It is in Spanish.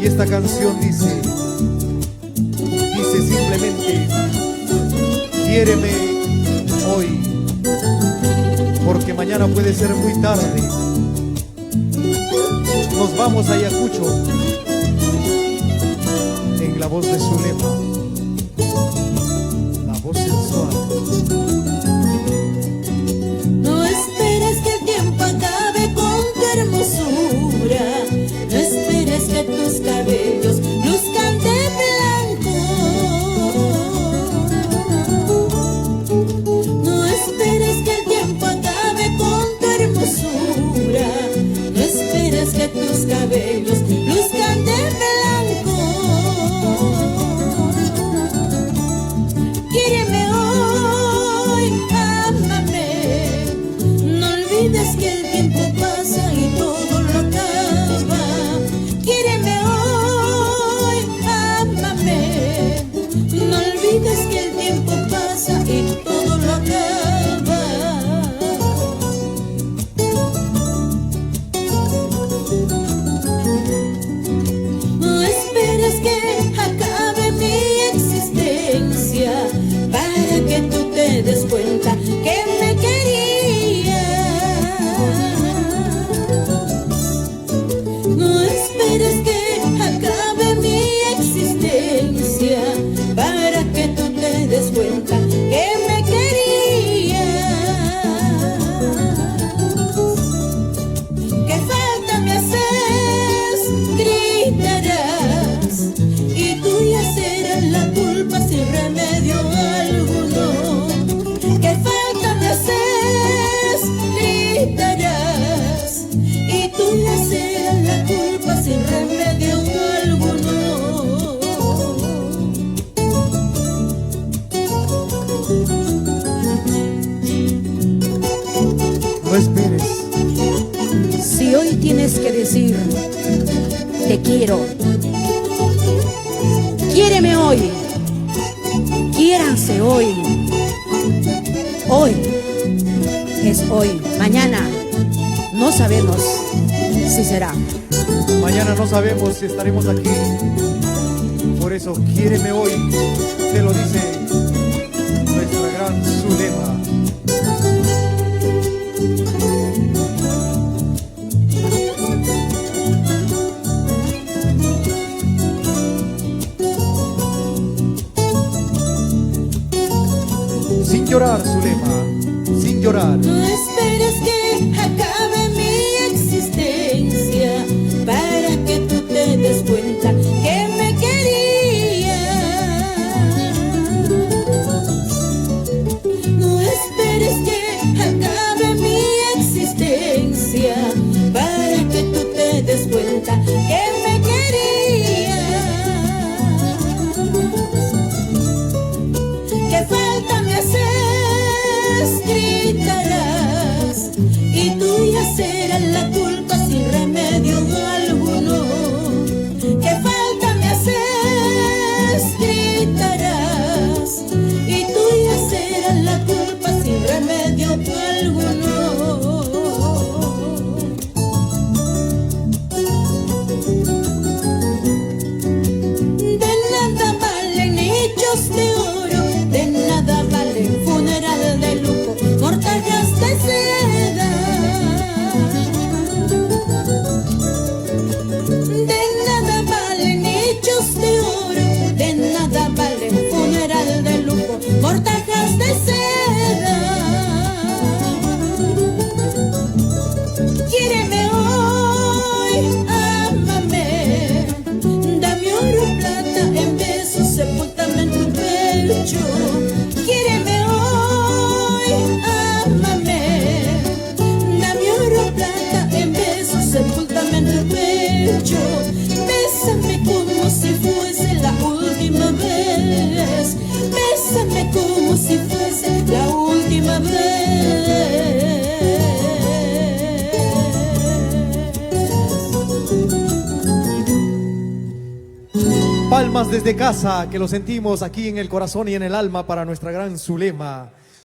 Y esta canción dice simplemente: quiéreme hoy, porque mañana puede ser muy tarde. Nos vamos a Ayacucho, en la voz de Zulema, la voz sensual. No esperes que el tiempo acabe con tu hermosura, no esperes que tus cabellos luzcan de blanco, no esperes que el tiempo acabe con tu hermosura, no esperes que tus cabellos luzcan de blanco. Quíreme hoy, ámame, no olvides que el tiempo pasa y todo lo acaba. Quíreme hoy, ámame, no olvides que el tiempo pasa y todo lo acaba. No esperes que acabe mi existencia para que tú te des cuenta que me querías. No esperes que acabe mi existencia para que tú te des cuenta que me querías. ¿Qué falta me haces? Gritarás y tú ya serás la culpa sin remedio alguno. ¿Qué falta me haces? Gritarás y tú ya serás la culpa sin remedio alguno. No esperes. Si hoy tienes que decir te quiero, quiéreme hoy, quiéranse hoy. Hoy es hoy, mañana no sabemos si será. Mañana no sabemos si estaremos aquí. Por eso quiéreme hoy, te lo dice nuestra gran Zulema. Sin llorar, Zulema, sin llorar. No esperes que acabe mi existencia para que tú te des cuenta que me querías. No esperes que acabe mi existencia para que tú te des cuenta que me querías. ¿Qué falta me haces? Gritarás y tú ya serás la culpa sin remedio alguno. ¿Qué falta me haces? Gritarás y tú ya serás la culpa sin remedio alguno. De nada valen nichos de oro, de nada vale funeral de lujo, mortajas de seda. De nada valen nichos de oro, de nada vale funeral de lujo, mortajas de seda. Quiéreme hoy, ámame, dame oro, plata en besos, sepúltame en tu pecho. Quiéreme hoy, ámame, dame oro, plata en besos, sepúltame en tu pecho. Bésame como si fuese la última vez, bésame como si fuese la última vez. Palmas desde casa, que lo sentimos aquí en el corazón y en el alma para nuestra gran Zulema.